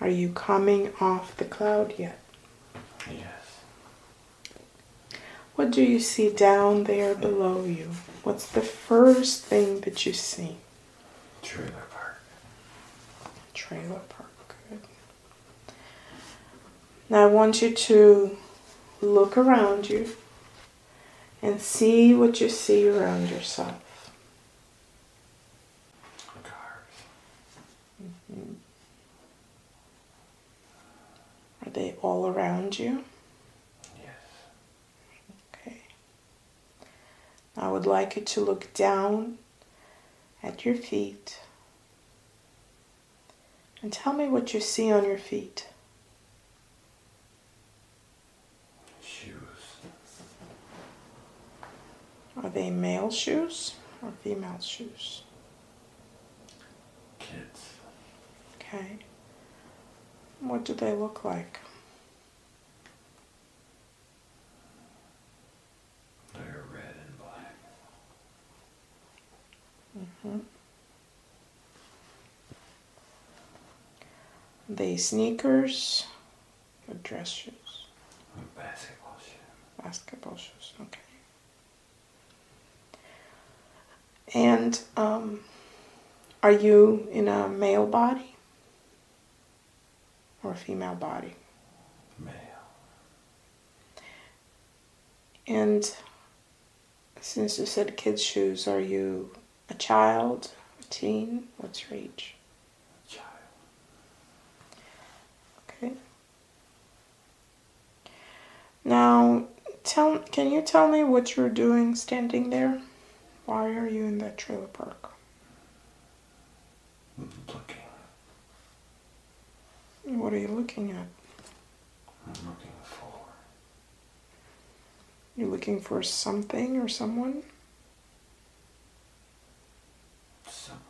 Are you coming off the cloud yet? Yes. What do you see down there below you? What's the first thing that you see? Trailer park. Trailer park, good. Now I want you to look around you and see what you see around yourself. Cars. Mm-hmm. Are they all around you? Yes. Okay. I would like you to look down at your feet and tell me what you see on your feet. Shoes. Are they male shoes or female shoes? Kids. Okay. What do they look like? They're red and black. Mm-hmm. Are they sneakers or dress shoes? Basketball shoe. Basketball shoes, okay. And are you in a male body or a female body? Male. And since you said kids' shoes, are you a child, a teen? What's your age? Child. Okay. Now, can you tell me what you're doing standing there? Why are you in that trailer park? Looking. What are you looking at? I'm looking for. You're looking for something or someone? Someone.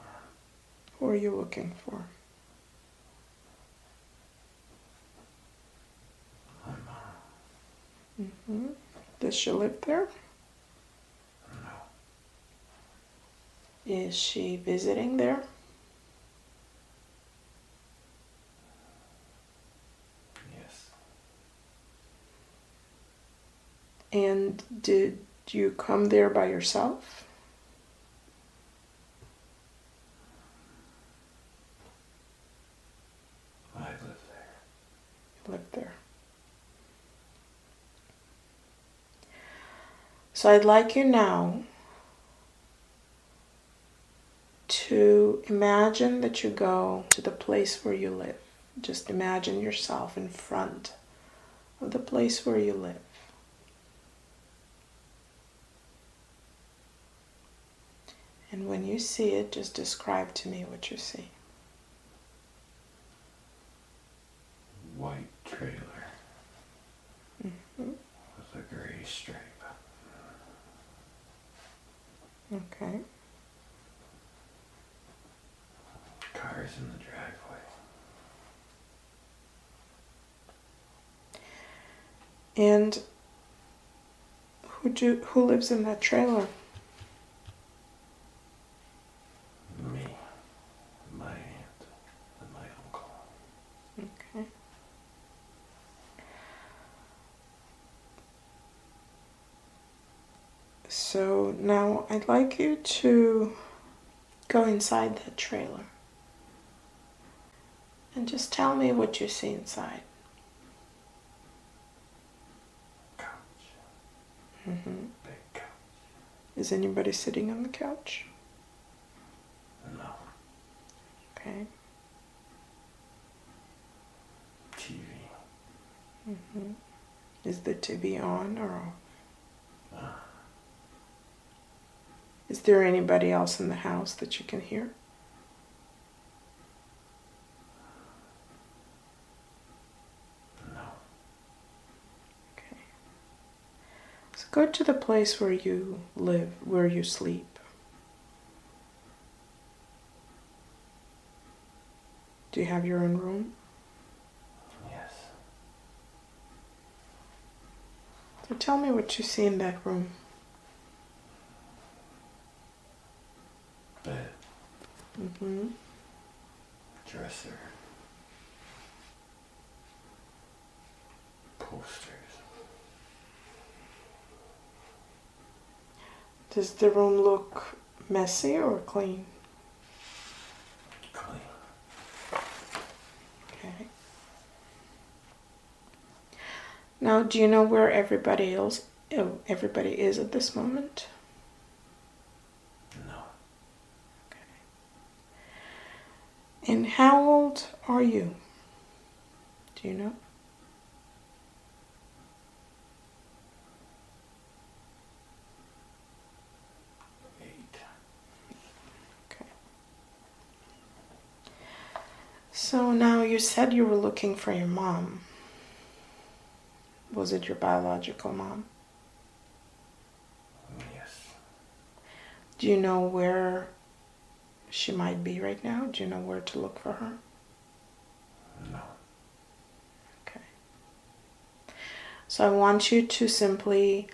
Who are you looking for? My mom. Mm-hmm. Does she live there? No. Is she visiting there? Yes. And did you come there by yourself? I live there. You live there. So I'd like you now to imagine that you go to the place where you live. Just imagine yourself in front of the place where you live. And when you see it, just describe to me what you see. White trailer. Mm-hmm. With a gray stripe. Okay. Cars in the driveway. And who lives in that trailer? Me. My aunt. And my uncle. Okay. So now I'd like you to go inside that trailer and just tell me what you see inside. Couch. Mm-hmm. Big couch. Is anybody sitting on the couch? No. Okay. TV. Mm-hmm. Is the TV on or off? Is there anybody else in the house that you can hear? No. Okay. So go to the place where you live, where you sleep. Do you have your own room? Yes. So tell me what you see in that room. Bed. Mm-hmm. Dresser. posters. Does the room look messy or clean? Clean. Okay. Now, do you know where everybody is at this moment? No. And how old are you? Do you know? Okay. So now you said you were looking for your mom. Was it your biological mom? Yes. Do you know where she might be right now? Do you know where to look for her? No. Okay. So I want you to simply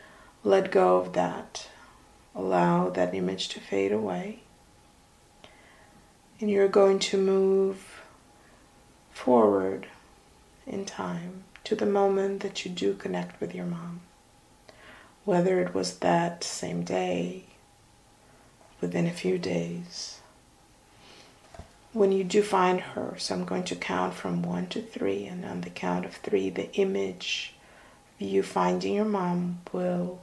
let go of that. Allow that image to fade away. And you're going to move forward in time to the moment that you do connect with your mom. Whether it was that same day, within a few days. When you do find her, so I'm going to count from 1 to 3, and on the count of 3, the image of you finding your mom will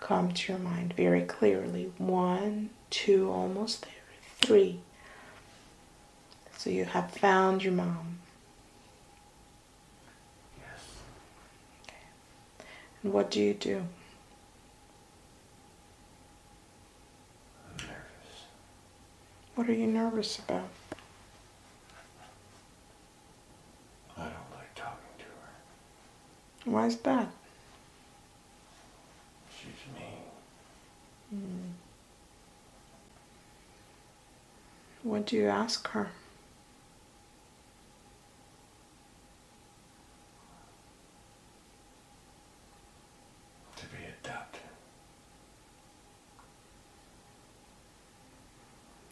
come to your mind very clearly. 1, 2, almost there, 3. So you have found your mom. Yes. Okay. And what do you do? I'm nervous. What are you nervous about? I don't like talking to her. Why is that? She's mean. What do you ask her? To be adopted.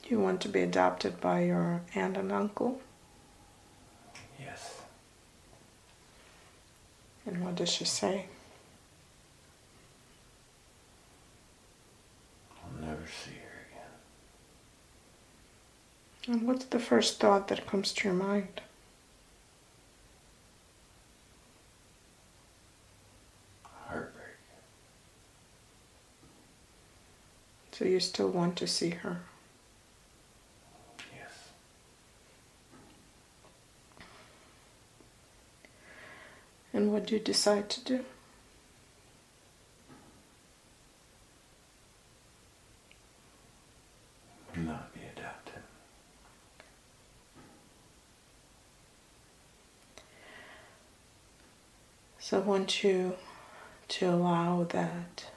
Do you want to be adopted by your aunt and uncle? Yes. And what does she say? I'll never see her again. And what's the first thought that comes to your mind? Heartbreak. So you still want to see her? Yes. And what do you decide to do? Not be adopted. So I want you to allow that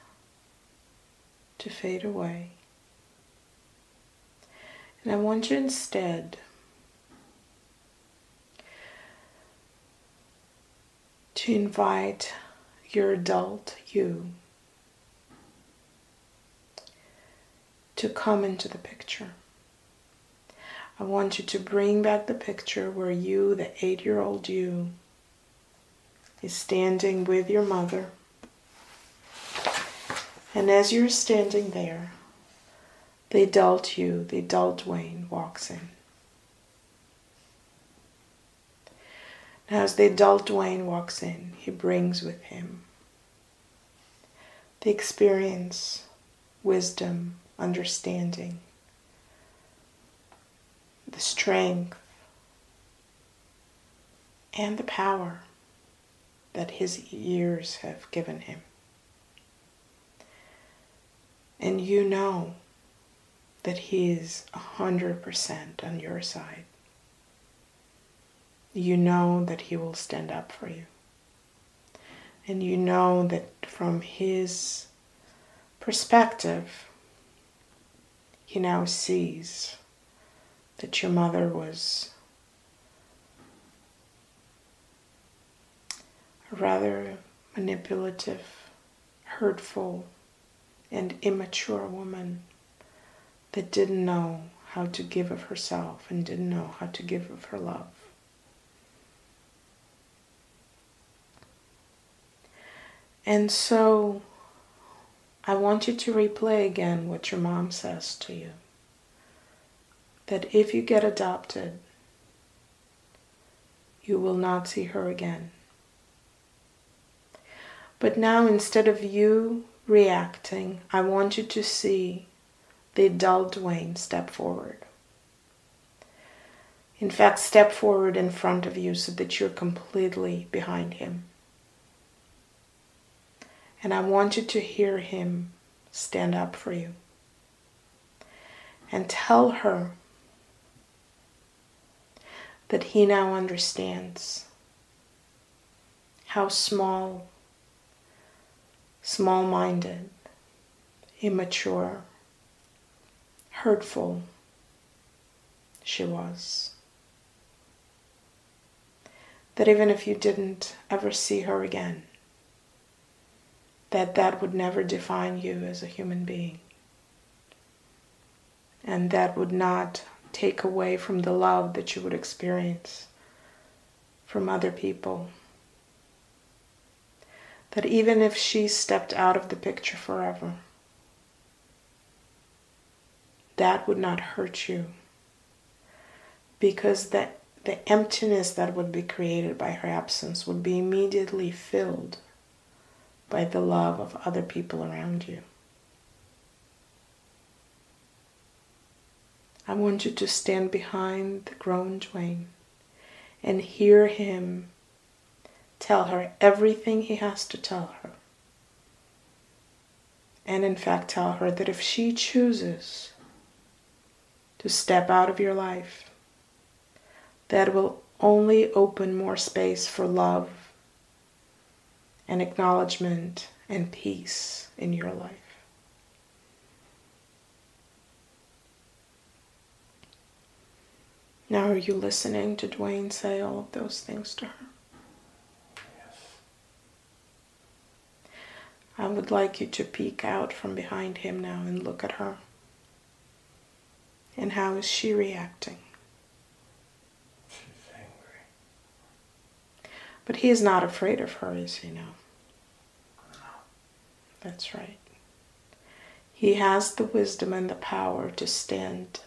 to fade away. And I want you instead to invite your adult you to come into the picture. I want you to bring back the picture where you, the 8-year-old you, is standing with your mother. And as you're standing there, the adult you, the adult Wayne, walks in. Now, as the adult Wayne walks in, he brings with him the experience, wisdom, understanding, the strength, and the power that his years have given him. And you know that he is 100% on your side. You know that he will stand up for you. And you know that from his perspective, he now sees that your mother was a rather manipulative, hurtful, and immature woman that didn't know how to give of herself and didn't know how to give of her love. And so I want you to replay again what your mom says to you. That if you get adopted, you will not see her again. But now, instead of you reacting, I want you to see the adult Dwayne step forward. In fact, step forward in front of you so that you're completely behind him. And I want you to hear him stand up for you. And tell her that he now understands how small-minded, immature, hurtful she was. That even if you didn't ever see her again, that would never define you as a human being. And that would not take away from the love that you would experience from other people. That even if she stepped out of the picture forever, that would not hurt you. Because the emptiness that would be created by her absence would be immediately filled by the love of other people around you. I want you to stand behind the grown Dwayne and hear him tell her everything he has to tell her. And in fact tell her that if she chooses to step out of your life, that will only open more space for love and acknowledgement and peace in your life. Now, are you listening to Dwayne say all of those things to her? Yes. I would like you to peek out from behind him now and look at her. And how is she reacting? She's angry. But he is not afraid of her, is he now? No. That's right. He has the wisdom and the power to stand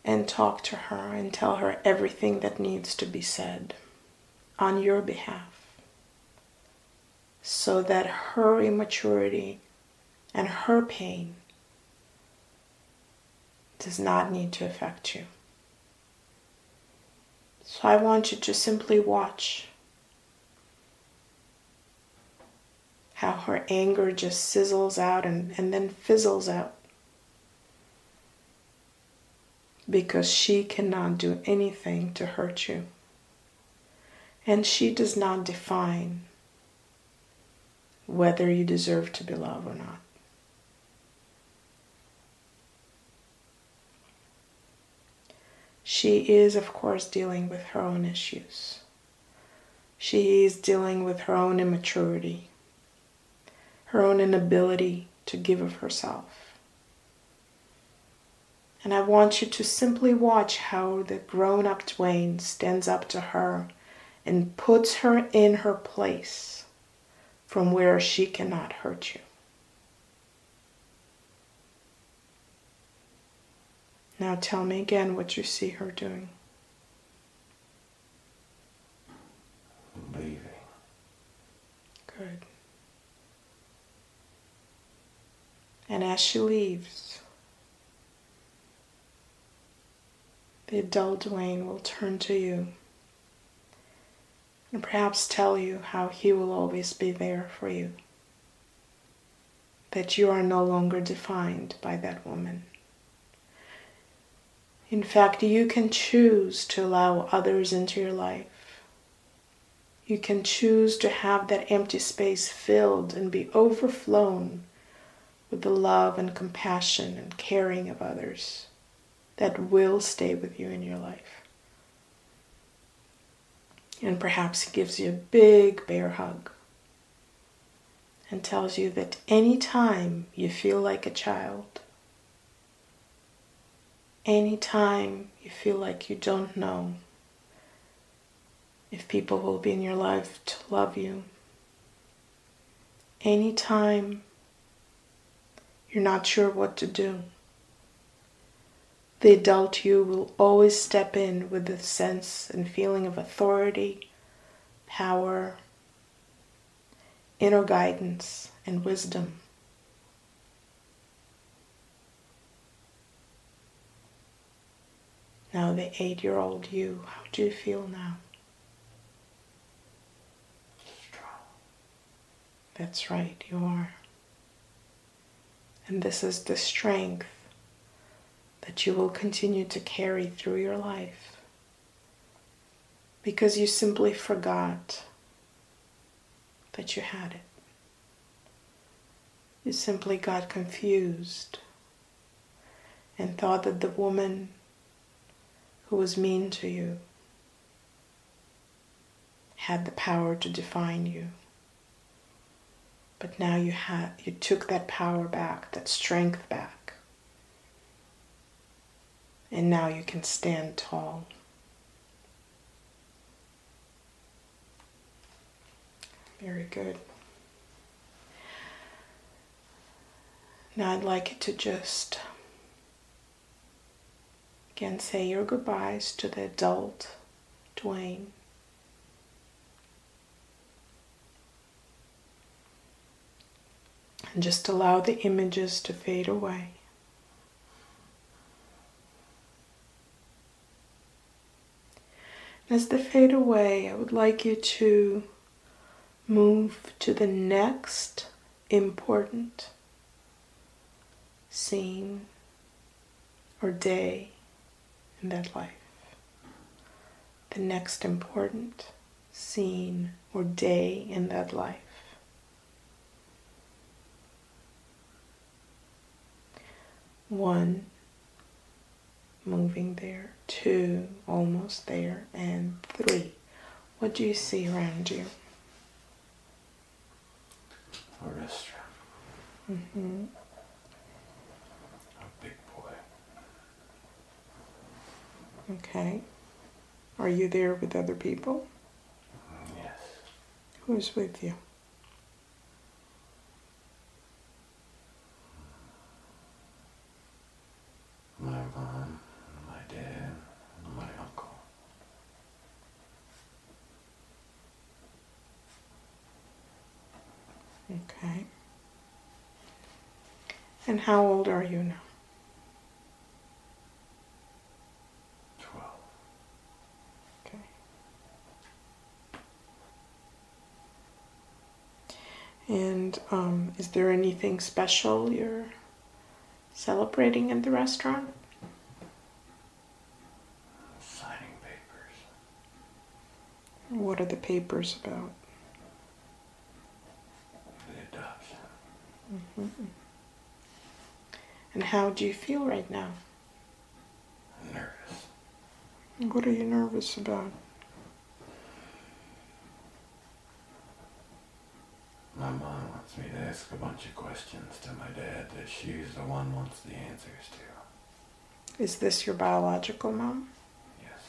and talk to her and tell her everything that needs to be said on your behalf, so that her immaturity and her pain does not need to affect you. So I want you to simply watch how her anger just sizzles out and then fizzles out. Because she cannot do anything to hurt you. And she does not define whether you deserve to be loved or not. She is, of course, dealing with her own issues. She is dealing with her own immaturity, her own inability to give of herself. And I want you to simply watch how the grown-up Dwayne stands up to her and puts her in her place from where she cannot hurt you. Now tell me again what you see her doing. Leaving. Good. And as she leaves, the adult Dwayne will turn to you and perhaps tell you how he will always be there for you. That you are no longer defined by that woman. In fact, you can choose to allow others into your life. You can choose to have that empty space filled and be overflown with the love and compassion and caring of others that will stay with you in your life. And perhaps he gives you a big bear hug and tells you that anytime you feel like a child, anytime you feel like you don't know, if people will be in your life to love you. Anytime you're not sure what to do, the adult you will always step in with a sense and feeling of authority, power, inner guidance, and wisdom. Now the 8-year-old you, how do you feel now? Strong. That's right, you are. And this is the strength that you will continue to carry through your life, because you simply forgot that you had it. You simply got confused and thought that the woman who was mean to you had the power to define you. But now you took that power back, that strength back. And now you can stand tall. Very good. Now I'd like you to just again say your goodbyes to the adult Dwayne. And just allow the images to fade away. As they fade away, I would like you to move to the next important scene or day in that life. The next important scene or day in that life. 1, moving there. 2, almost there. And 3. What do you see around you? A restaurant. Mm-hmm. A big boy. Okay. Are you there with other people? Yes. Who's with you? My mom, my dad, and my uncle. Okay. And how old are you now? 12. Okay. And is there anything special you're celebrating in the restaurant? Signing papers. What are the papers about? The adoption. Mm-hmm. And how do you feel right now? Nervous. What are you nervous about? My mom wants me to ask a bunch of questions to my dad that she's the one wants the answers to. Is this your biological mom? Yes.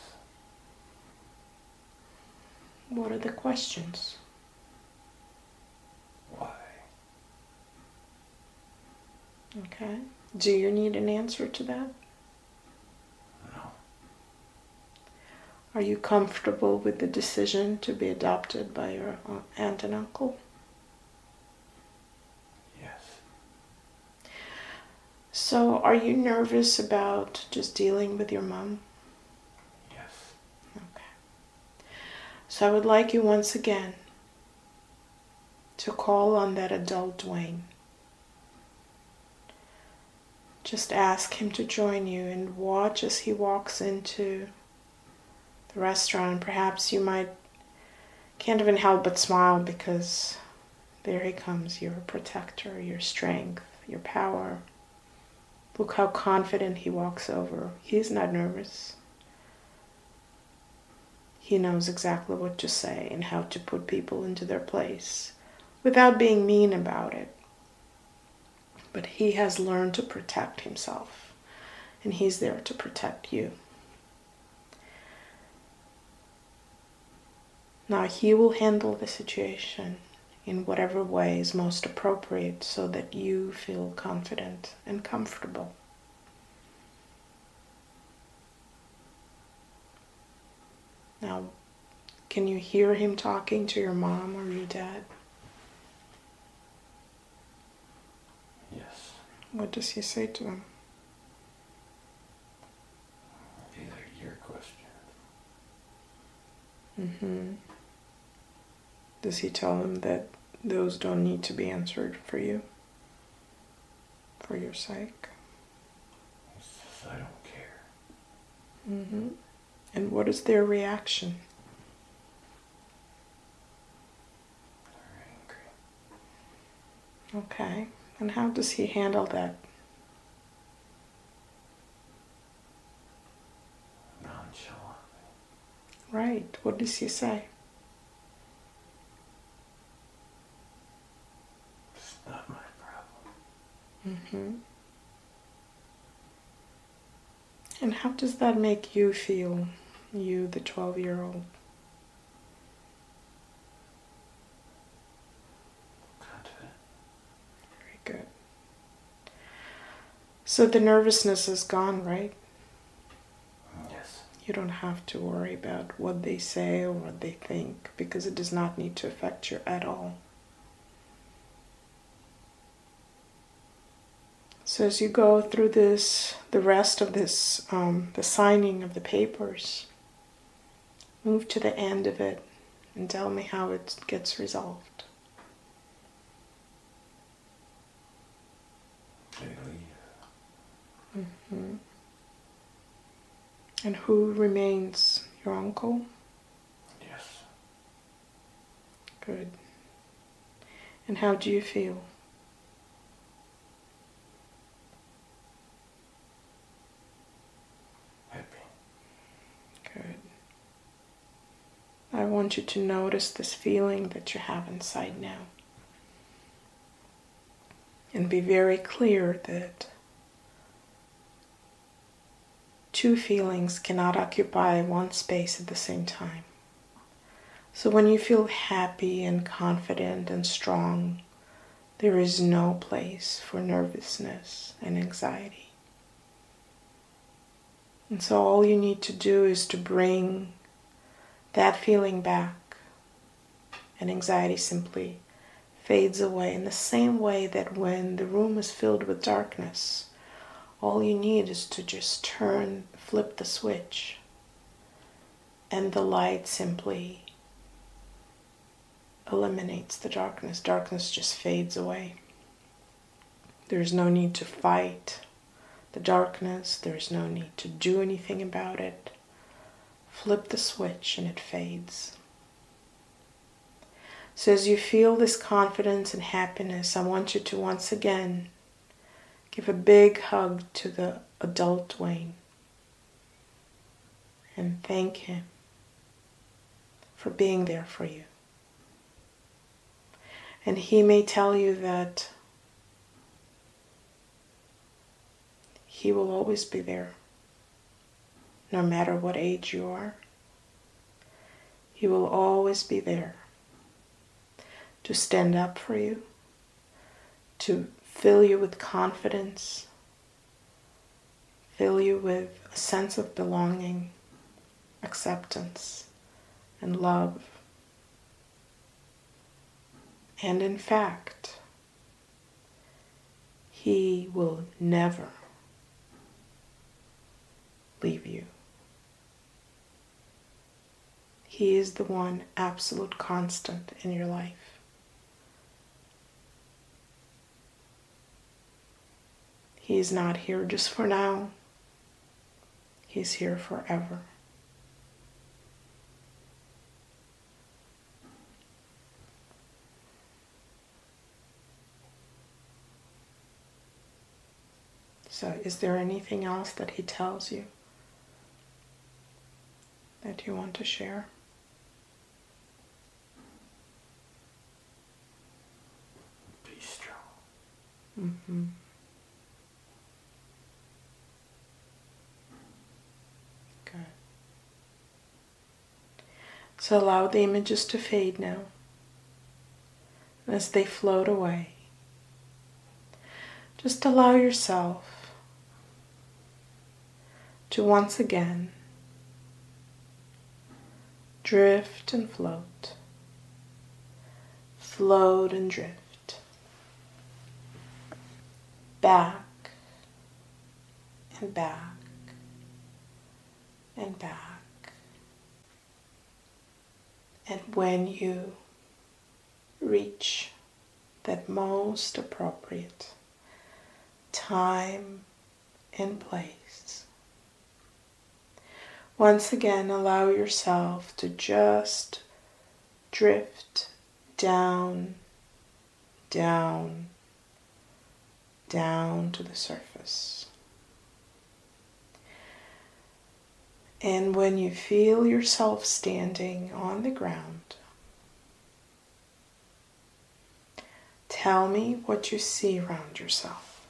What are the questions? Why? Okay. Do you need an answer to that? No. Are you comfortable with the decision to be adopted by your aunt and uncle? Yes. So, are you nervous about just dealing with your mom? Yes. Okay. So I would like you once again to call on that adult Dwayne. Just ask him to join you and watch as he walks into the restaurant. Perhaps you can't even help but smile, because there he comes, your protector, your strength, your power. Look how confident he walks over. He's not nervous. He knows exactly what to say and how to put people into their place without being mean about it. But he has learned to protect himself, and he's there to protect you. Now he will handle the situation in whatever way is most appropriate so that you feel confident and comfortable. Now, can you hear him talking to your mom or your dad? Yes. What does he say to them? These are your questions. Mm-hmm. Does he tell them that those don't need to be answered for you? For your sake? He says, I don't care. Mm-hmm. And what is their reaction? They're angry. Okay. And how does he handle that? Nonchalantly. Right. What does he say? It's not my problem. Mm-hmm. And how does that make you feel, you, the 12-year-old? Confident. Very good. So the nervousness is gone, right? Yes. You don't have to worry about what they say or what they think, because it does not need to affect you at all. So as you go through this, the rest of this, the signing of the papers, move to the end of it and tell me how it gets resolved. They leave. Mm-hmm. And who remains? Your uncle? Yes. Good. And how do you feel? Happy. Good. I want you to notice this feeling that you have inside now. And be very clear that two feelings cannot occupy one space at the same time. So when you feel happy and confident and strong, there is no place for nervousness and anxiety. And so all you need to do is to bring that feeling back, and anxiety simply fades away in the same way that when the room is filled with darkness, all you need is to just flip the switch, and the light simply eliminates the darkness. Darkness just fades away. There's no need to fight the darkness. There's no need to do anything about it. Flip the switch and it fades. So as you feel this confidence and happiness, I want you to once again give a big hug to the adult Wayne and thank him for being there for you. And he may tell you that he will always be there, no matter what age you are. He will always be there to stand up for you, to fill you with confidence, fill you with a sense of belonging, acceptance, and love. And in fact, he will never leave you. He is the one absolute constant in your life. He is not here just for now. He's here forever. So, is there anything else that he tells you that you want to share? Be strong. Mm-hmm. Good. So allow the images to fade now. As they float away, just allow yourself to once again drift and float, float and drift, back and back and back. And when you reach that most appropriate time and place, once again allow yourself to just drift down, down, down to the surface. And when you feel yourself standing on the ground, tell me what you see around yourself.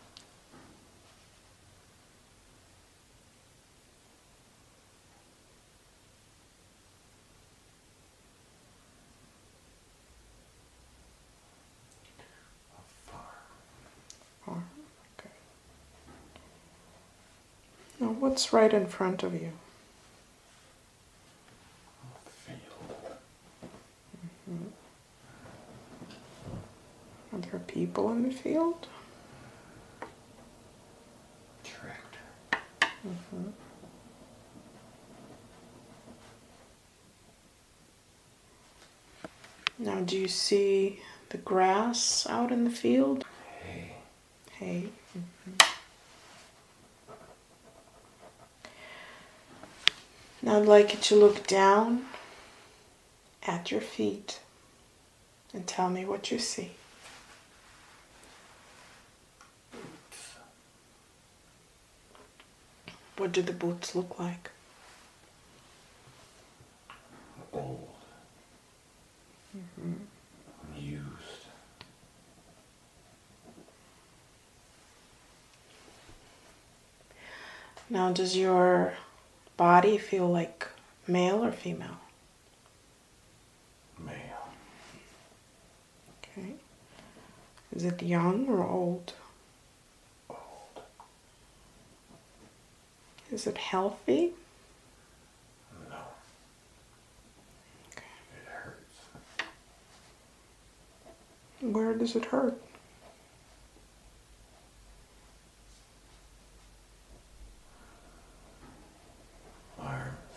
Farm. Okay. Now, what's right in front of you? Are there people in the field? Tractor. Mm-hmm. Now, do you see the grass out in the field? Hay. Hay. Mm-hmm. Now I'd like you to look down at your feet and tell me what you see. What do the boots look like? Old. Mm-hmm. Used. Now, does your body feel like male or female? Male. Okay. Is it young or old? Old. Is it healthy? No. Okay. It hurts. Where does it hurt? Arms.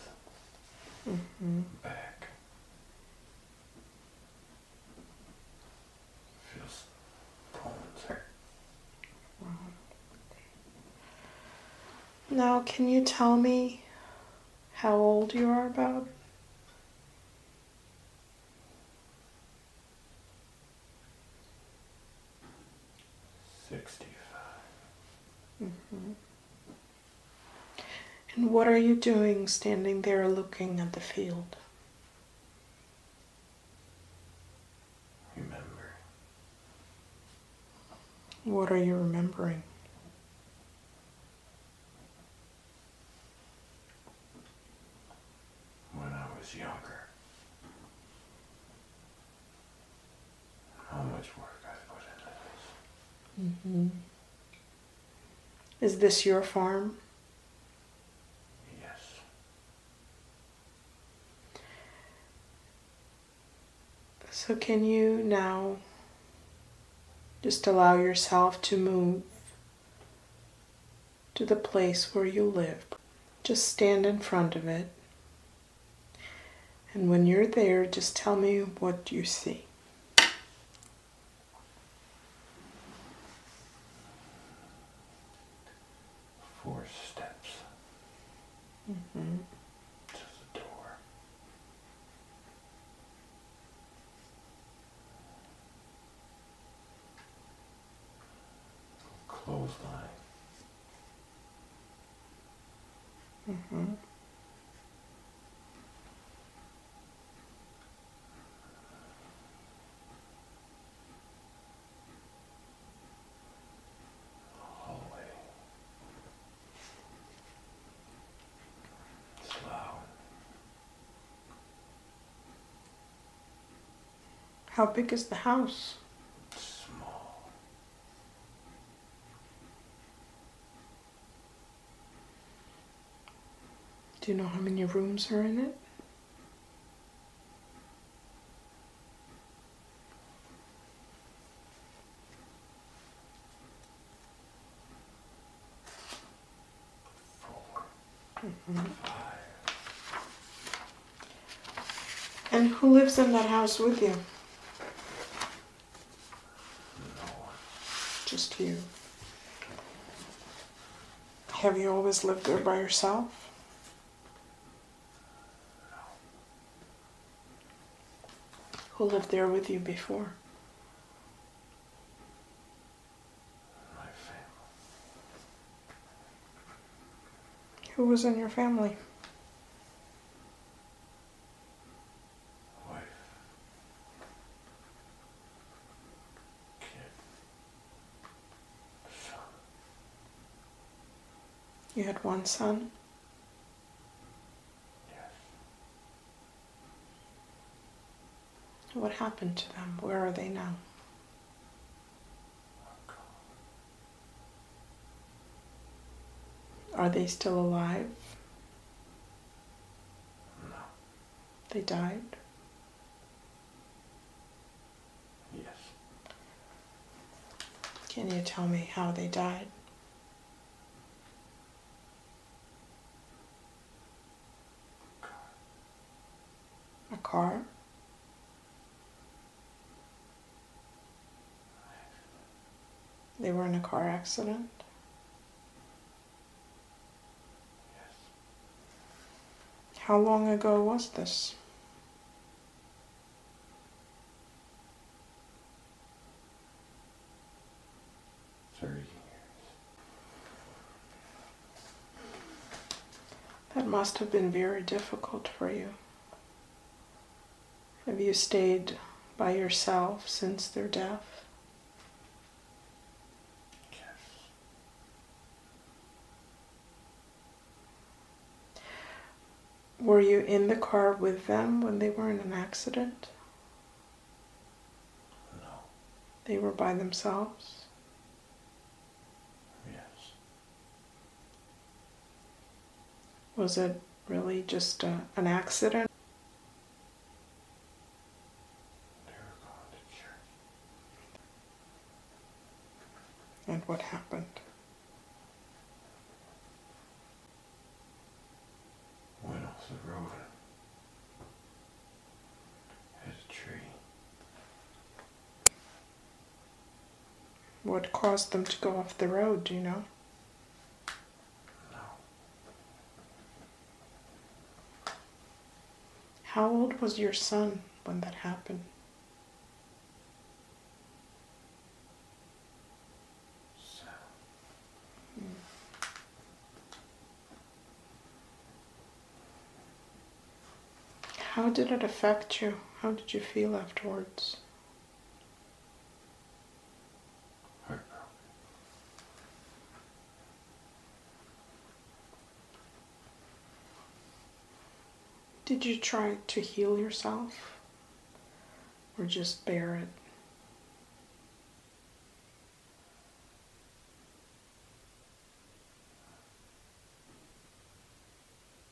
Mm-hmm. Back. Feels bones hurt. Now, can you tell me how old you are about? 65. Mm-hmm. And what are you doing standing there looking at the field? Remember. What are you remembering? When I was younger. How much work I put into this. Mm-hmm. Is this your farm? Yes. So can you now just allow yourself to move to the place where you live? Just stand in front of it. And when you're there, just tell me what you see. 4 steps. Mm-hmm. To the door. Clothesline. Mm-hmm. Hallway. It's loud. How big is the house? Small. Do you know how many rooms are in it? And who lives in that house with you? No one. Just you. Have you always lived there by yourself? No. Who lived there with you before? My family. Who was in your family? Wife. Kid. Son. You had one son? Yes. What happened to them? Where are they now? Oh, God. Are they still alive? No. They died? Yes. Can you tell me how they died? A car? They were in a car accident? Yes. How long ago was this? 30 years. That must have been very difficult for you. Have you stayed by yourself since their death? Yes. Were you in the car with them when they were in an accident? No. They were by themselves? Yes. Was it really just an accident? They were going to church. And what happened? Went off the road and hit a tree. What caused them to go off the road, do you know? No. How old was your son when that happened? 7. How did it affect you? How did you feel afterwards? Heartbroken. Did you try to heal yourself? Or just bear it?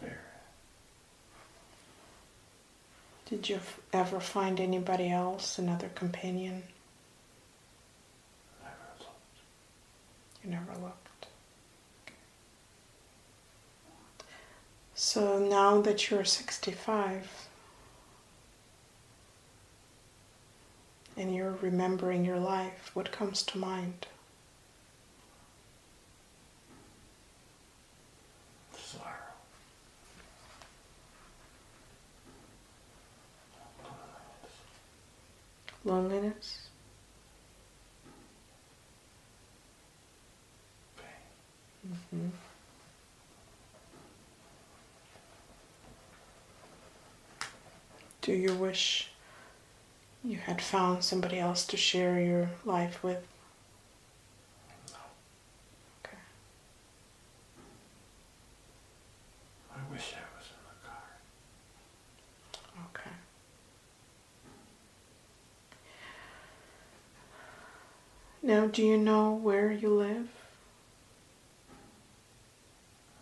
Bear Did you ever find anybody else, another companion? it. Never looked. You never looked. So now that you're 65 and you're remembering your life, what comes to mind? Sorrow. Loneliness? Pain. Mm-hmm. Do you wish you had found somebody else to share your life with? No. Okay. I wish I was in the car. Okay. Now, do you know where you live?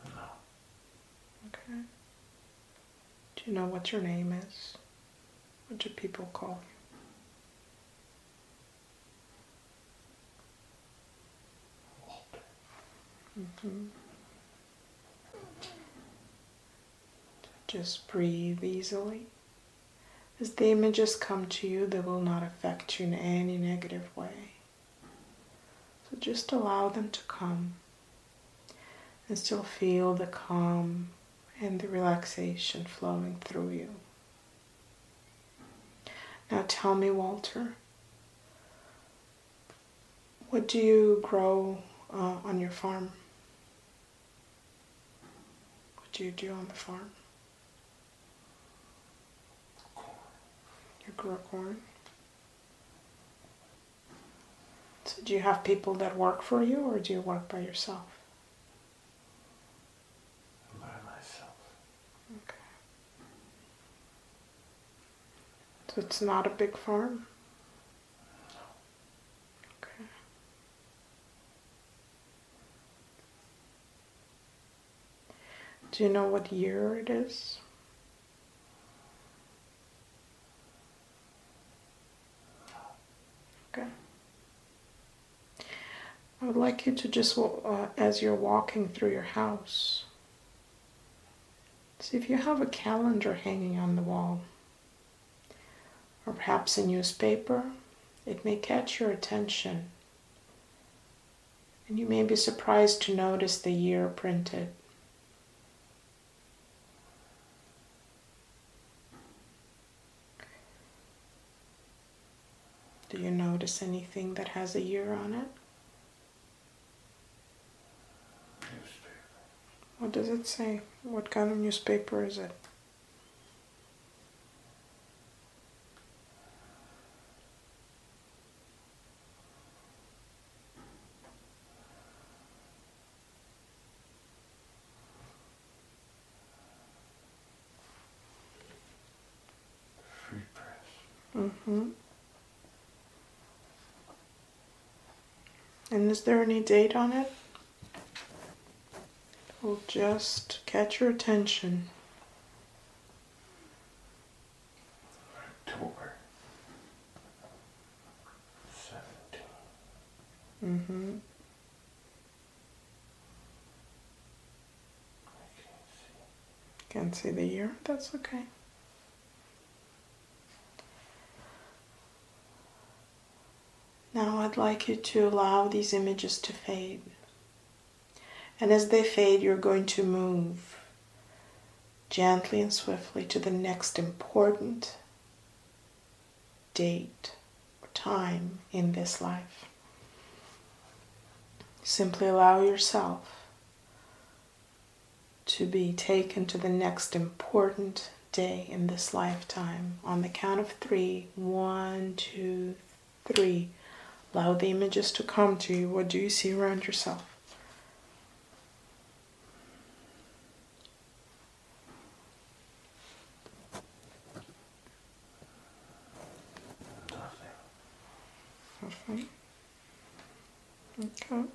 No. Okay. Do you know what your name is? What do people call you? Walter. Mm-hmm. Just breathe easily. As the images come to you, they will not affect you in any negative way. So just allow them to come and still feel the calm and the relaxation flowing through you. Now tell me, Walter, what do you grow on your farm? What do you do on the farm? You grow corn? So do you have people that work for you, or do you work by yourself? By myself. Okay. So it's not a big farm? No. Okay. Do you know what year it is? Okay. I would like you to just, as you're walking through your house, see if you have a calendar hanging on the wall, or perhaps a newspaper. It may catch your attention, and you may be surprised to notice the year printed. Do you notice anything that has a year on it? Newspaper. What does it say? What kind of newspaper is it? Free press. Mm-hmm. And is there any date on it? Will just catch your attention. October 17. Mm-hmm. I can't see. Can't see the year? That's okay. Now I'd like you to allow these images to fade. And as they fade, you're going to move gently and swiftly to the next important date or time in this life. Simply allow yourself to be taken to the next important day in this lifetime. On the count of 3, 1, 2, 3. Allow the images to come to you. What do you see around yourself? Nothing. Nothing? Okay.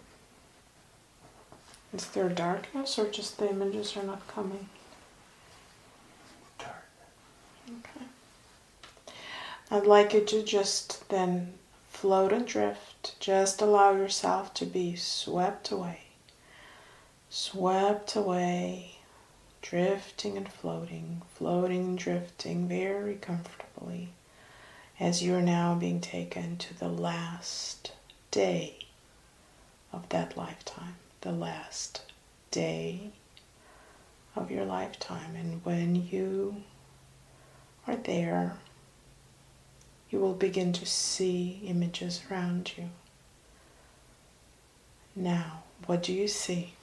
Is there darkness, or just the images are not coming? Dark. Okay. I'd like you to just then float and drift. Just allow yourself to be swept away. Swept away, drifting and floating, floating and drifting very comfortably as you are now being taken to the last day of that lifetime, the last day of your lifetime. And when you are there, you will begin to see images around you. Now, what do you see?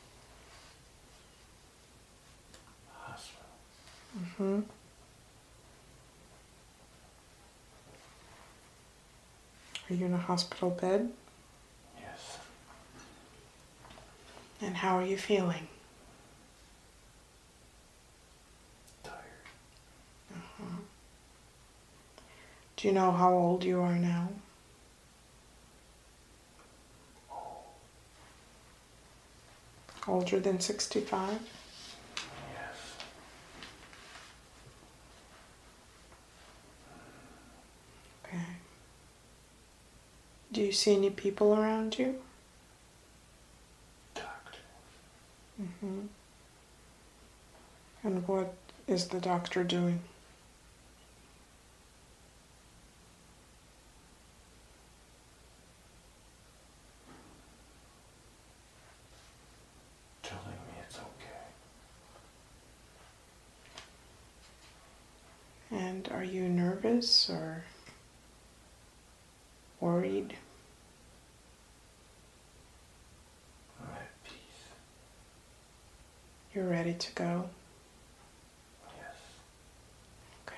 Hospital. Mm-hmm. Are you in a hospital bed? Yes. And how are you feeling? Tired. Uh-huh. Do you know how old you are now? Older than 65? Yes. Okay. Do you see any people around you? Doctor. Mm-hmm. And what is the doctor doing? Telling me it's okay. And are you nervous or worried? I'm at peace. You're ready to go? Yes. Okay.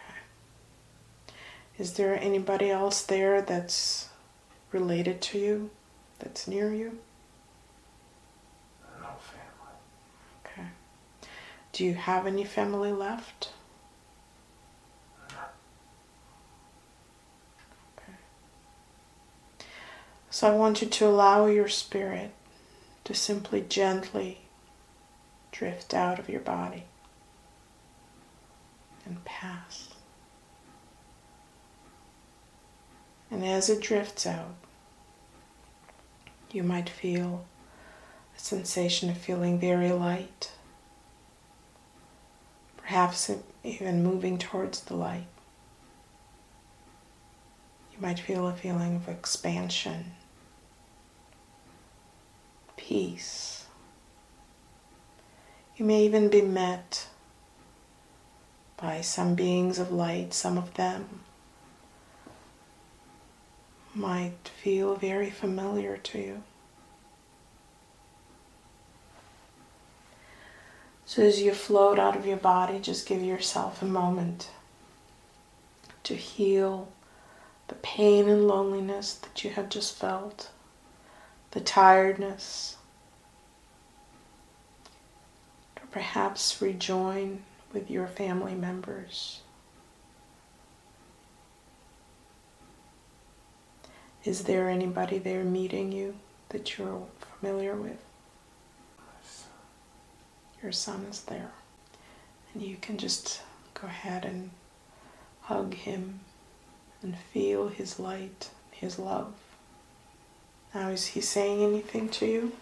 Is there anybody else there that's related to you, that's near you? No family. Okay. Do you have any family left? No. Okay. So I want you to allow your spirit to simply gently drift out of your body and pass. And as it drifts out, you might feel a sensation of feeling very light, perhaps even moving towards the light. You might feel a feeling of expansion, peace. You may even be met by some beings of light. Some of them might feel very familiar to you. So as you float out of your body, just give yourself a moment to heal the pain and loneliness that you have just felt, the tiredness, or perhaps rejoin with your family members. Is there anybody there meeting you that you're familiar with? Your son is there. And you can just go ahead and hug him and feel his light, his love. Now, is he saying anything to you?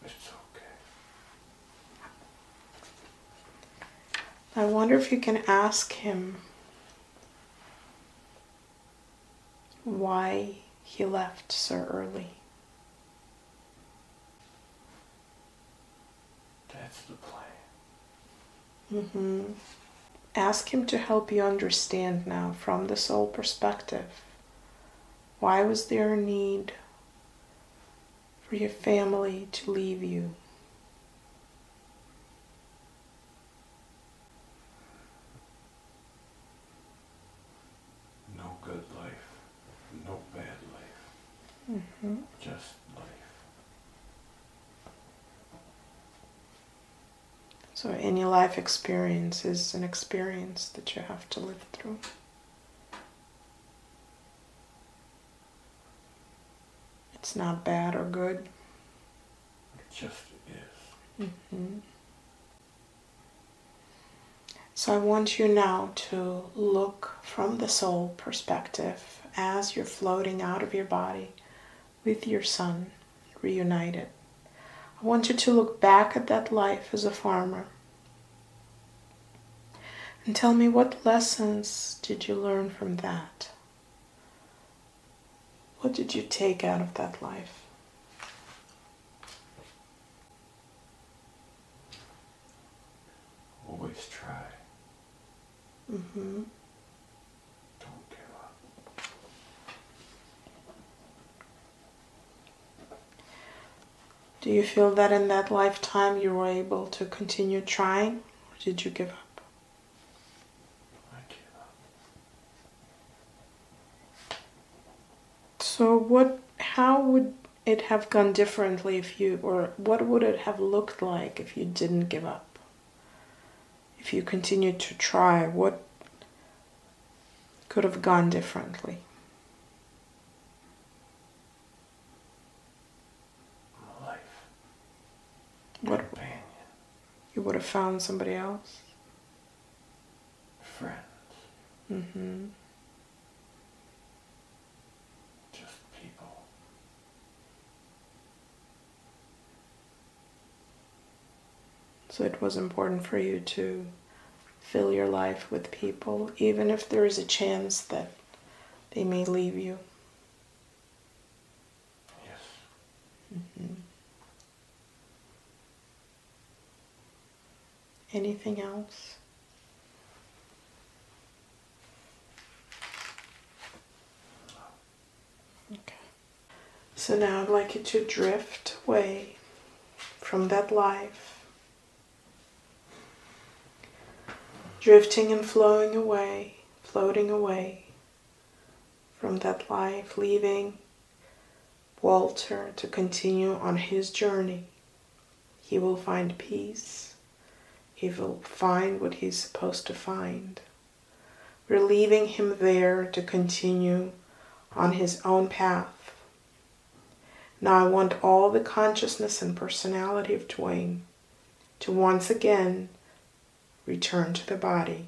It's okay. I wonder if you can ask him why he left so early. That's the plan. Mm-hmm. Ask him to help you understand now from the soul perspective. Why was there a need for your family to leave you? No good life. No bad life. Mm-hmm. Just life. So any life experience is an experience that you have to live through. It's not bad or good. It just is. Mm-hmm. So I want you now to look from the soul perspective as you're floating out of your body with your son, reunited. I want you to look back at that life as a farmer and tell me, what lessons did you learn from that? What did you take out of that life? Always try. Mm-hmm. Don't give up. Do you feel that in that lifetime you were able to continue trying, or did you give up? I give up. So how would it have gone differently or what would it have looked like if you didn't give up? If you continued to try, what could have gone differently? Life. would have found somebody else. Friends. Mm-hmm. Just people. So it was important for you to fill your life with people, even if there is a chance that they may leave you. Yes. Mm-hmm. Anything else? Okay. So now I'd like you to drift away from that life. Drifting and flowing away, floating away from that life, leaving Walter to continue on his journey. He will find peace. He will find what he's supposed to find. We're leaving him there to continue on his own path. Now I want all the consciousness and personality of Dwayne to once again return to the body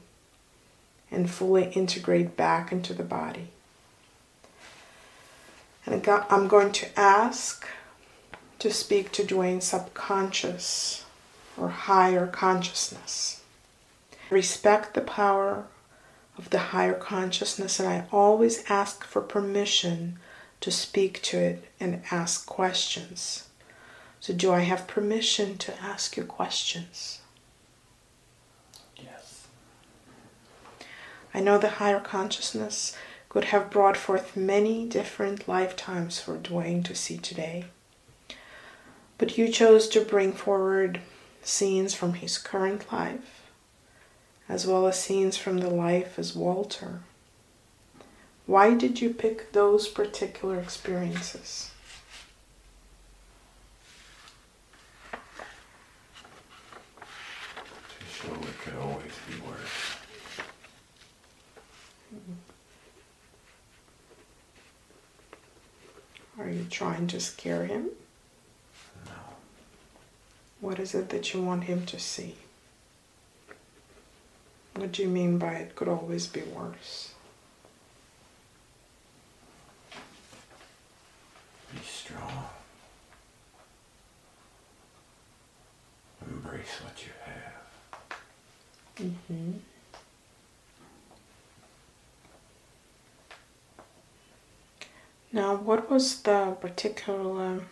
and fully integrate back into the body. And I'm going to ask to speak to Dwayne's subconscious or higher consciousness. Respect the power of the higher consciousness, and I always ask for permission to speak to it and ask questions. So do I have permission to ask you questions? Yes. I know the higher consciousness could have brought forth many different lifetimes for Dwayne to see today. But you chose to bring forward scenes from his current life, as well as scenes from the life as Walter. Why did you pick those particular experiences? To show it could always be worse. Are you trying to scare him? No. What is it that you want him to see? What do you mean by it could always be worse? Be strong. Embrace what you have. Mm-hmm. Now, what was the particular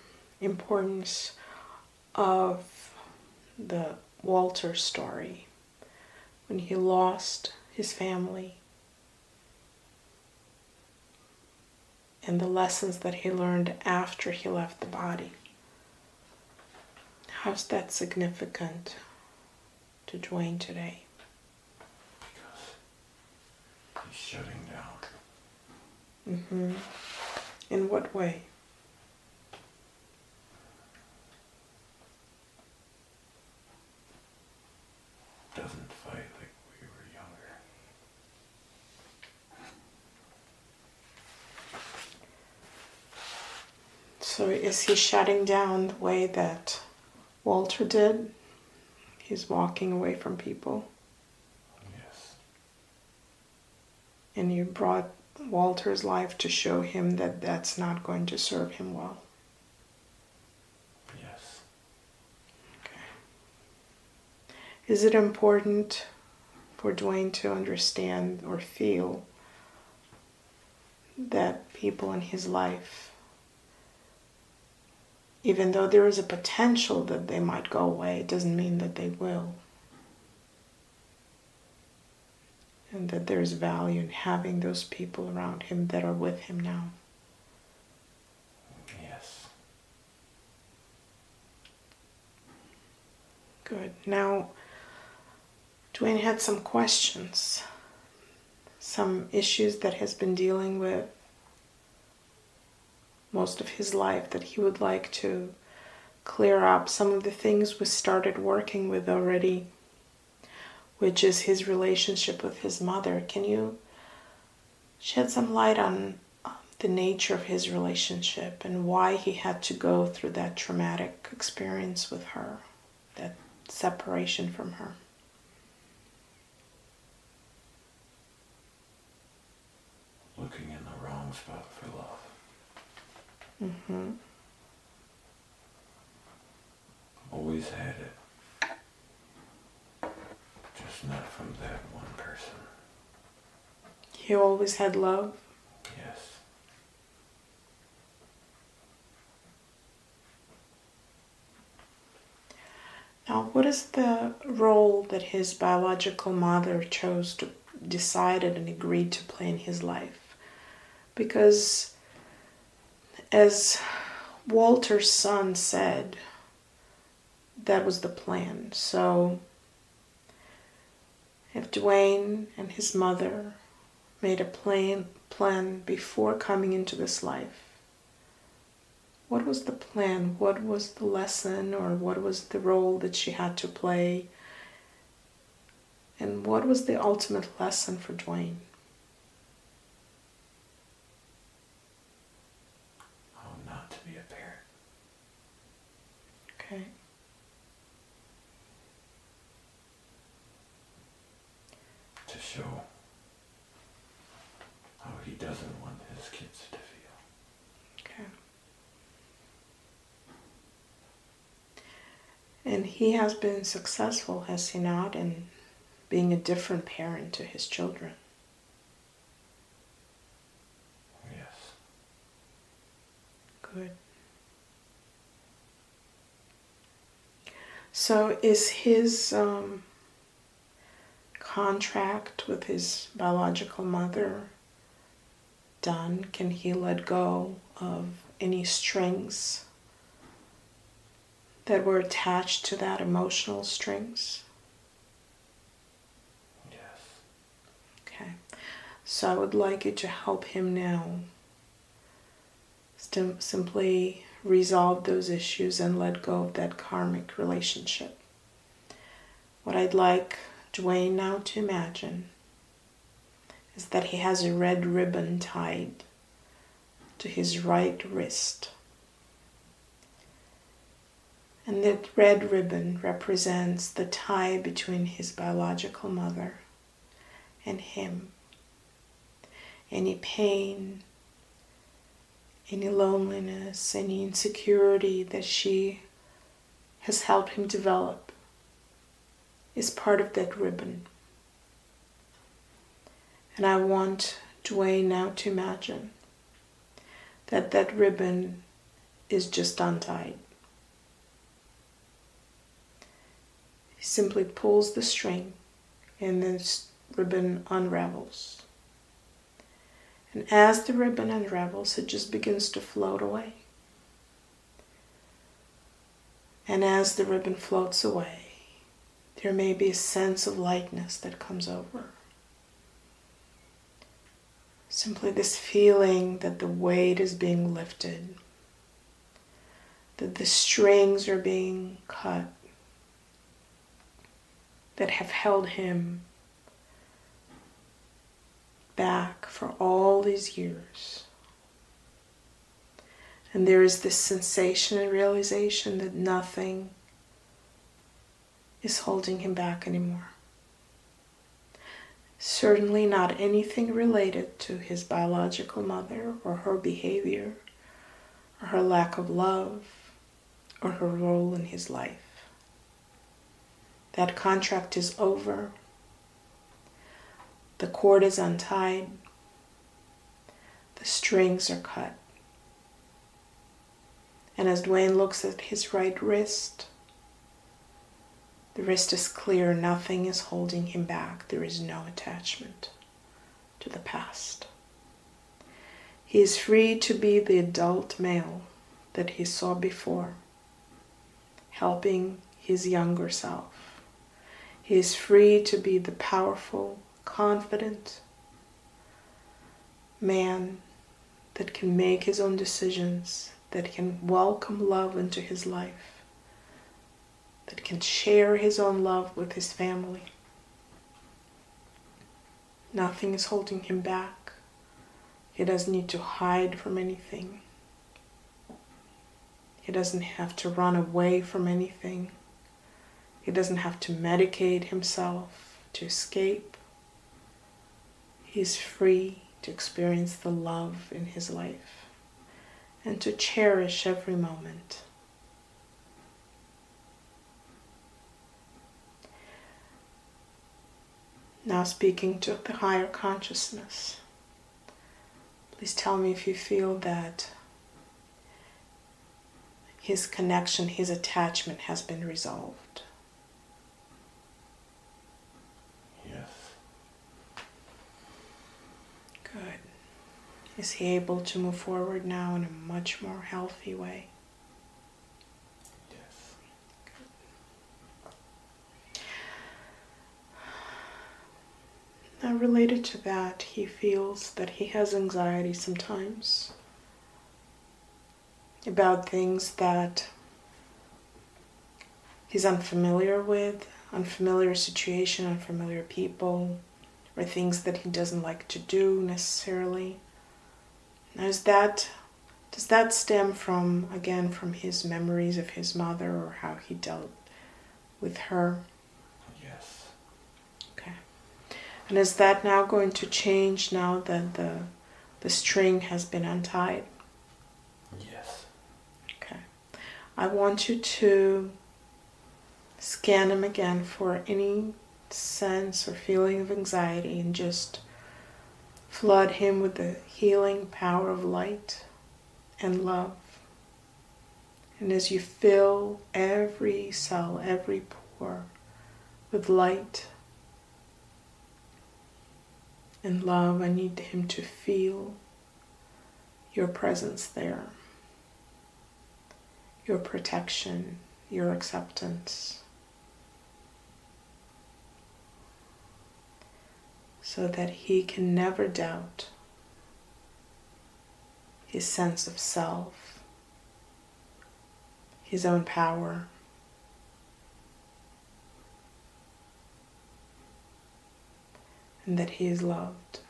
importance of the Walter story when he lost his family and the lessons that he learned after he left the body? How's that significant to Dwayne today? Because he's shutting down. Mm-hmm. In what way? Doesn't fight like we were younger. So is he shutting down the way that Walter did? He's walking away from people. Yes. And you brought Walter's life to show him that that's not going to serve him well. Yes. Okay. Is it important for Dwayne to understand or feel that people in his life, even though there is a potential that they might go away, it doesn't mean that they will? And that there's value in having those people around him that are with him now. Yes. Good. Now, Dwayne had some questions, some issues that he's been dealing with most of his life that he would like to clear up. Some of the things we started working with already, which is his relationship with his mother. Can you shed some light on the nature of his relationship and why he had to go through that traumatic experience with her that separation from her. Looking in the wrong spot for love. Always had it. Just not from that one person. He always had love? Yes. Now, what is the role that his biological mother decided and agreed to play in his life? Because, as Walter's son said, that was the plan. So, if Dwayne and his mother made a plan before coming into this life, what was the plan? What was the lesson, or what was the role that she had to play? And what was the ultimate lesson for Dwayne? Oh, not to be a parent. Okay. To show how he doesn't want his kids to feel. Okay. And he has been successful, has he not, in being a different parent to his children? Yes. Good. So is his contract with his biological mother done? Can he let go of any strings that were attached to that, emotional strings? Yes. Okay. So I would like you to help him now simply resolve those issues and let go of that karmic relationship. What I'd like Dwayne now to imagine is that he has a red ribbon tied to his right wrist. And that red ribbon represents the tie between his biological mother and him. Any pain, any loneliness, any insecurity that she has helped him develop is part of that ribbon. And I want Dwayne now to imagine that that ribbon is just untied. He simply pulls the string and this ribbon unravels. And as the ribbon unravels, it just begins to float away. And as the ribbon floats away, there may be a sense of lightness that comes over. Simply this feeling that the weight is being lifted, that the strings are being cut, that have held him back for all these years. And there is this sensation and realization that nothing is holding him back anymore. Certainly not anything related to his biological mother or her behavior or her lack of love or her role in his life. That contract is over. The cord is untied. The strings are cut. And as Dwayne looks at his right wrist, the wrist is clear. Nothing is holding him back. There is no attachment to the past. He is free to be the adult male that he saw before, helping his younger self. He is free to be the powerful, confident man that can make his own decisions, that can welcome love into his life, that can share his own love with his family. Nothing is holding him back. He doesn't need to hide from anything. He doesn't have to run away from anything. He doesn't have to medicate himself to escape. He's free to experience the love in his life and to cherish every moment. Now speaking to the higher consciousness, please tell me if you feel that his connection, his attachment has been resolved. Yes. Good. Is he able to move forward now in a much more healthy way? Yes. Now related to that, he feels that he has anxiety sometimes about things that he's unfamiliar with, unfamiliar situation, unfamiliar people, or things that he doesn't like to do necessarily. Now does that stem from, again, from his memories of his mother or how he dealt with her? Yes. Okay. And is that now going to change now that the string has been untied? Yes. Okay. I want you to scan him again for any sense or feeling of anxiety and just flood him with the healing power of light and love. And as you fill every cell, every pore with light and love, I need him to feel your presence there, your protection, your acceptance, so that he can never doubt his sense of self, his own power, and that he is loved.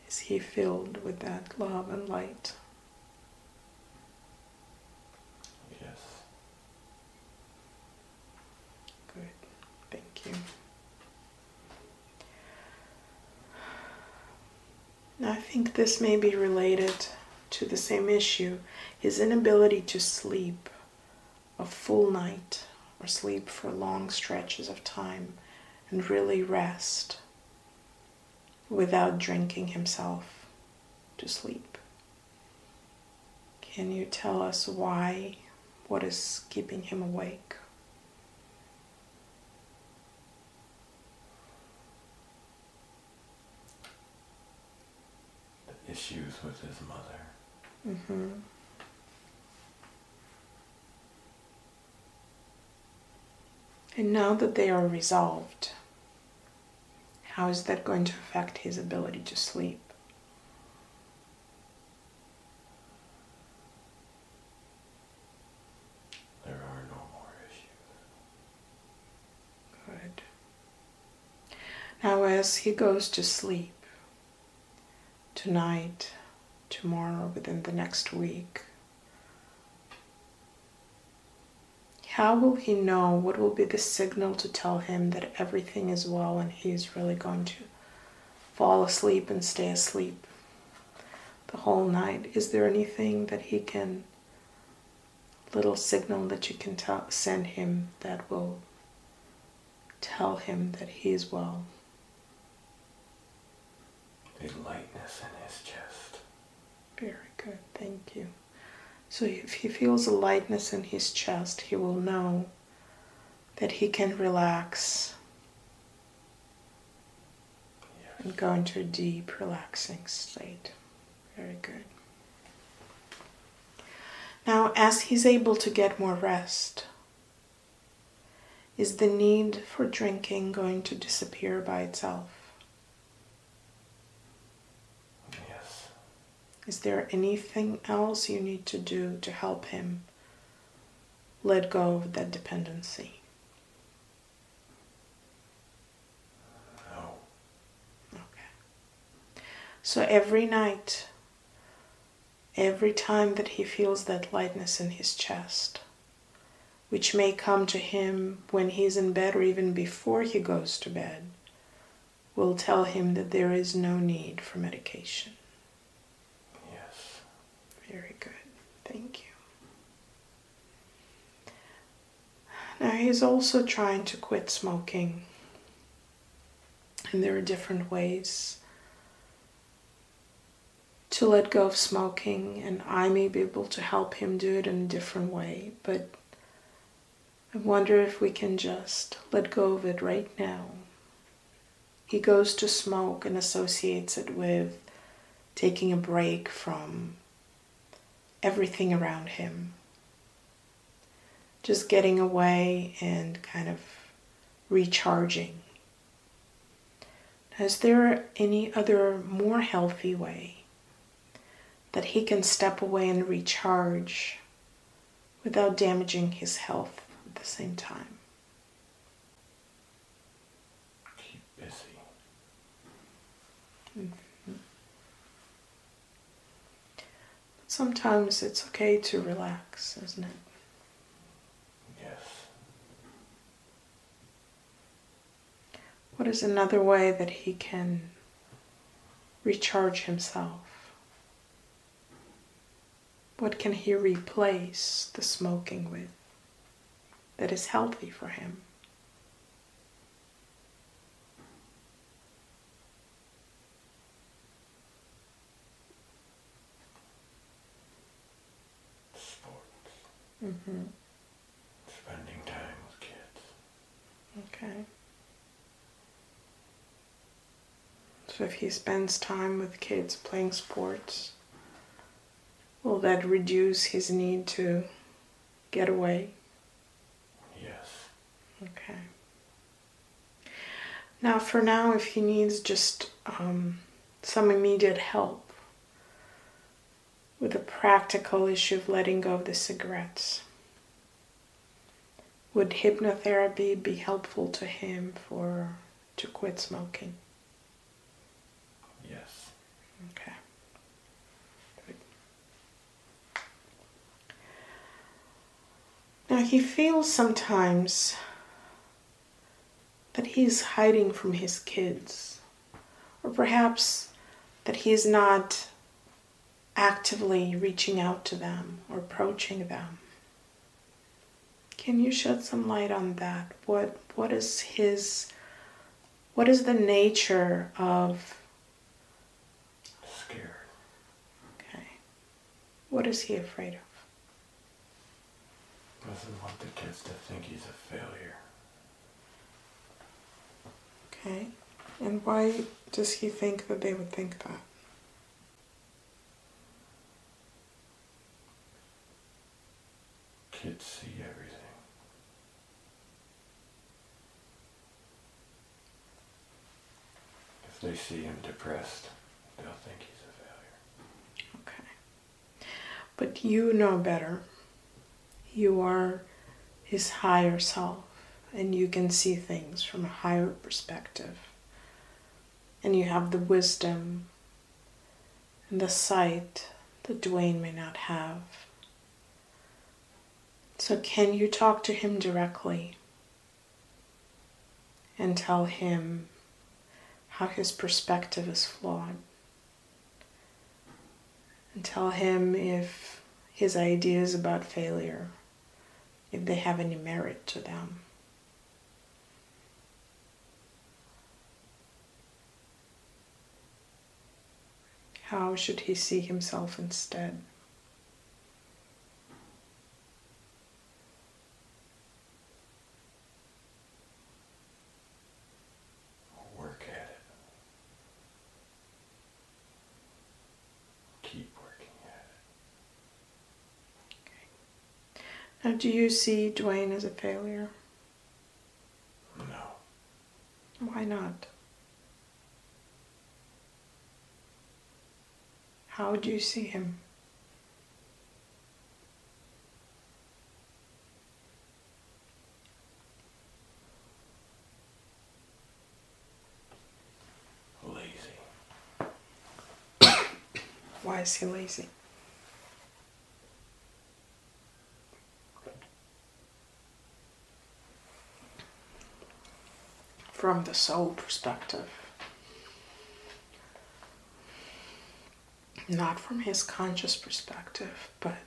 Is he filled with that love and light? Yes. Good. Thank you. Now I think this may be related to the same issue, his inability to sleep a full night or sleep for long stretches of time and really rest without drinking himself to sleep. Can you tell us why? What is keeping him awake? The issues with his mother. Mm-hmm. And now that they are resolved, how is that going to affect his ability to sleep? There are no more issues. Good. Now as he goes to sleep, tonight, tomorrow, within the next week, how will he know, what will be the signal to tell him that everything is well and he is really going to fall asleep and stay asleep the whole night? Is there anything that he can, little signal that you can send him that will tell him that he is well? A lightness in his chest. Very good, thank you. So if he feels a lightness in his chest, he will know that he can relax and go into a deep, relaxing state. Very good. Now, as he's able to get more rest, is the need for drinking going to disappear by itself? Yes. Is there anything else you need to do to help him let go of that dependency? No. Okay. So every night, every time that he feels that lightness in his chest, which may come to him when he's in bed or even before he goes to bed, will tell him that there is no need for medication. Yes. Very good. Thank you. Now he's also trying to quit smoking. And there are different ways to let go of smoking, and I may be able to help him do it in a different way, but I wonder if we can just let go of it right now. He goes to smoke and associates it with taking a break from everything around him. Just getting away and kind of recharging. Is there any other more healthy way that he can step away and recharge without damaging his health at the same time? Keep busy. Mm-hmm. Sometimes it's okay to relax, isn't it? Yes. What is another way that he can recharge himself? What can he replace the smoking with that is healthy for him? Sports. Mm-hmm. Spending time with kids. Okay. So if he spends time with kids playing sports, will that reduce his need to get away? Yes. Okay. Now, for now, if he needs just some immediate help with the practical issue of letting go of the cigarettes, would hypnotherapy be helpful to him to quit smoking? Yes. Okay. Good. Now he feels sometimes that he's hiding from his kids, or perhaps that he's not actively reaching out to them or approaching them. Can you shed some light on that? What is the nature of... Scared. Okay. What is he afraid of? Doesn't want the kids to think he's a failure. Okay. And why does he think that they would think that? Kids see everything. If they see him depressed, they'll think he's a failure. Okay. But you know better. You are his higher self, and you can see things from a higher perspective. And you have the wisdom and the sight that Dwayne may not have. So can you talk to him directly and tell him how his perspective is flawed? And tell him if his ideas about failure, if they have any merit to them. How should he see himself instead? Work at it. Keep working at it. Now, do you see Dwayne as a failure? No. Why not? How do you see him? Lazy. Why is he lazy? from the soul perspective, not from his conscious perspective, but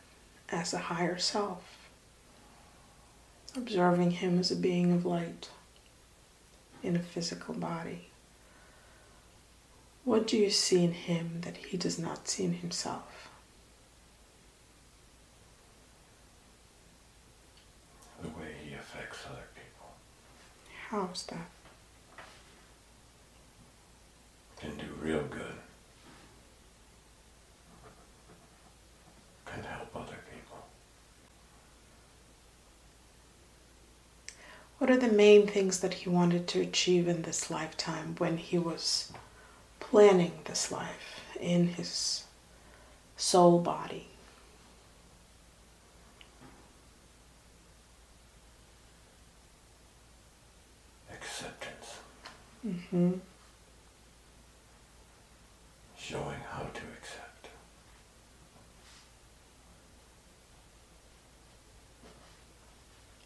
as a higher self, observing him as a being of light in a physical body. What do you see in him that he does not see in himself? The way he affects other people. How is that? Can do real good. Can help other people. What are the main things that he wanted to achieve in this lifetime when he was planning this life in his soul body? Acceptance. Mm-hmm. Showing how to accept.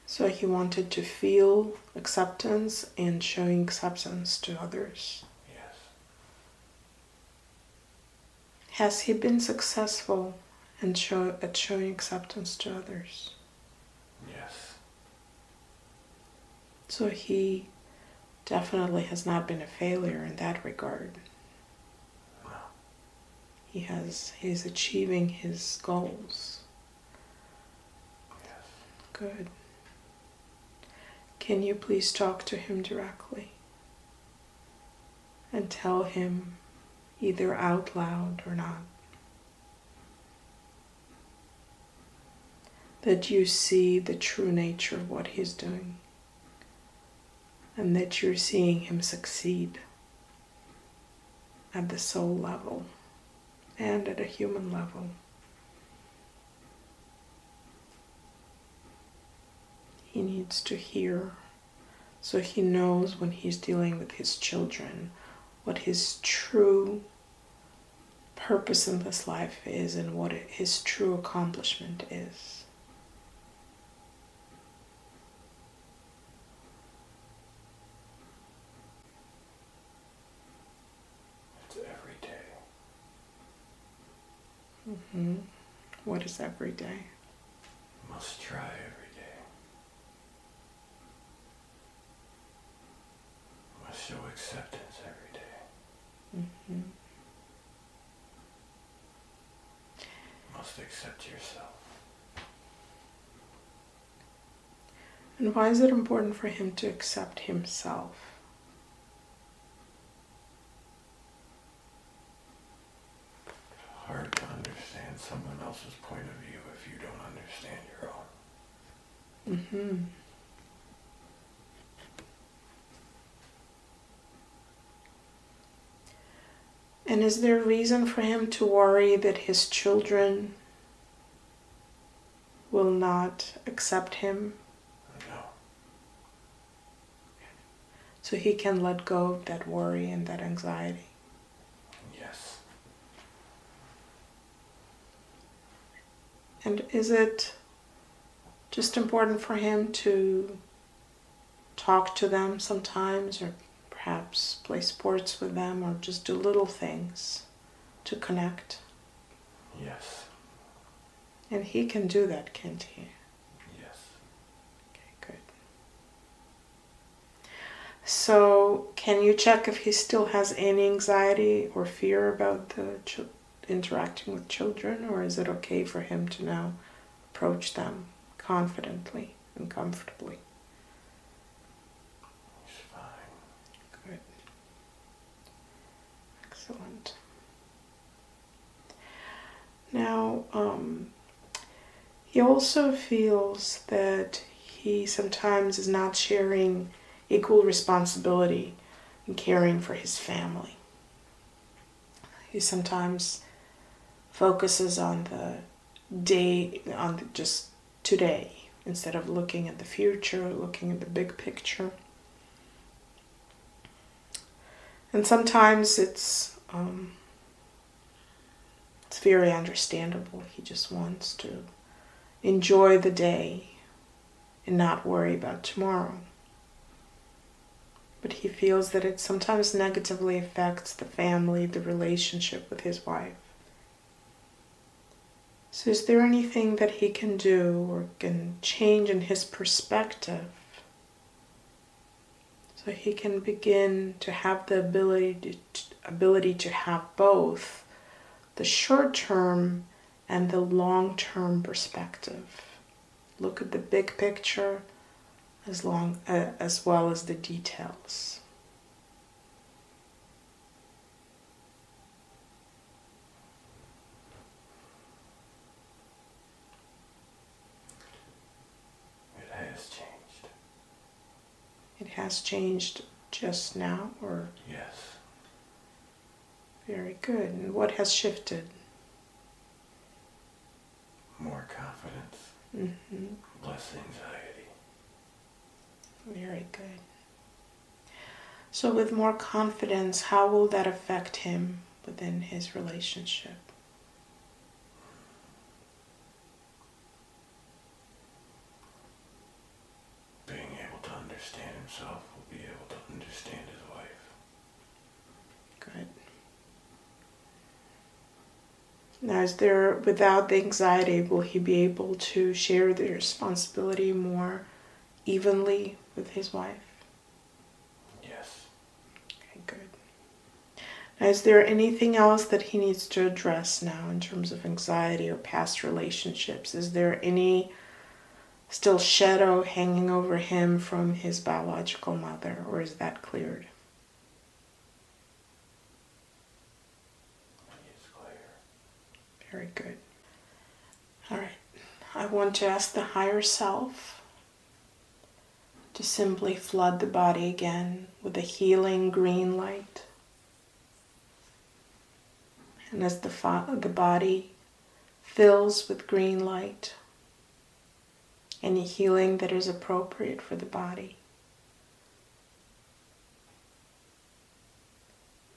So he wanted to feel acceptance and showing acceptance to others. Yes. Has he been successful at showing acceptance to others? Yes. So he definitely has not been a failure in that regard. No. He's achieving his goals. Yes. Good. Can you please talk to him directly and tell him either out loud or not that you see the true nature of what he's doing and that you're seeing him succeed at the soul level and at a human level. He needs to hear so he knows when he's dealing with his children what his true purpose in this life is and what his true accomplishment is. It's every day. Mm-hmm. What is every day? Must try every day. Must show acceptance every day. Mm-hmm. Must accept yourself. And why is it important for him to accept himself? Hard to understand someone else's point of view if you don't understand your own. Mm-hmm. And is there a reason for him to worry that his children will not accept him? No. So he can let go of that worry and that anxiety. Yes. And is it just important for him to talk to them sometimes, or perhaps play sports with them, or just do little things to connect? Yes. And he can do that, can't he? Yes. Okay, good. So, can you check if he still has any anxiety or fear about the interacting with children, or is it okay for him to now approach them confidently and comfortably? He's fine. Good. Excellent. Now, he also feels that he sometimes is not sharing equal responsibility in caring for his family. He sometimes focuses on the day, just today, instead of looking at the future, looking at the big picture. And sometimes it's very understandable. He just wants to enjoy the day and not worry about tomorrow. but he feels that it sometimes negatively affects the family, the relationship with his wife. So is there anything that he can do or can change in his perspective so he can begin to have the ability to have both the short-term and the long-term perspective? Look at the big picture as well as the details. It has changed. It has changed just now, or? Yes. Very good. And what has shifted? More confidence. Mm-hmm. Less anxiety. Very good. So with more confidence, how will that affect him within his relationship? Being able to understand himself will be able to understand his wife. Good. Now, without the anxiety, will he be able to share the responsibility more evenly with his wife? Yes. Okay, good. Now, is there anything else that he needs to address now in terms of anxiety or past relationships? Is there any still shadow hanging over him from his biological mother, or is that cleared? It's clear. Very good. All right. I want to ask the higher self to simply flood the body again with a healing green light. And as the body fills with green light, any healing that is appropriate for the body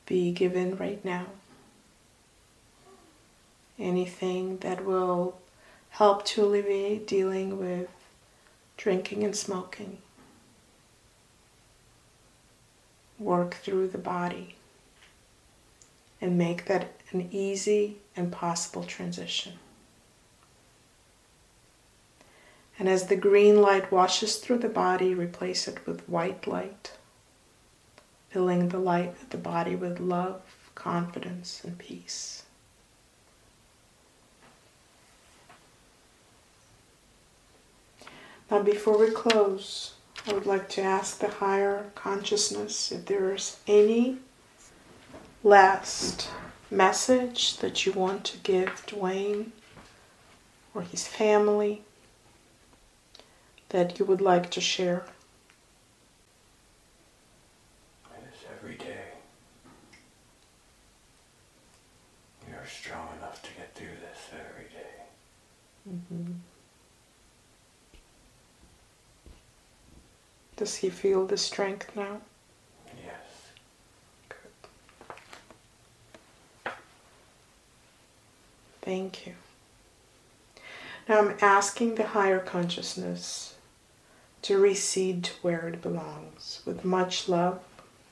be given right now. Anything that will help to alleviate dealing with drinking and smoking. Work through the body and make that an easy and possible transition. And as the green light washes through the body, replace it with white light, filling the body with love, confidence, and peace. Now, before we close, I would like to ask the higher consciousness if there is any last message that you want to give Dwayne or his family that you would like to share. It is every day. You are strong enough to get through this every day. Mm-hmm. Does he feel the strength now? Yes. Good. Thank you. Now I'm asking the higher consciousness to recede to where it belongs with much love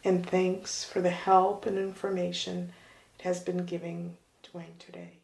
and thanks for the help and information it has been giving Dwayne today.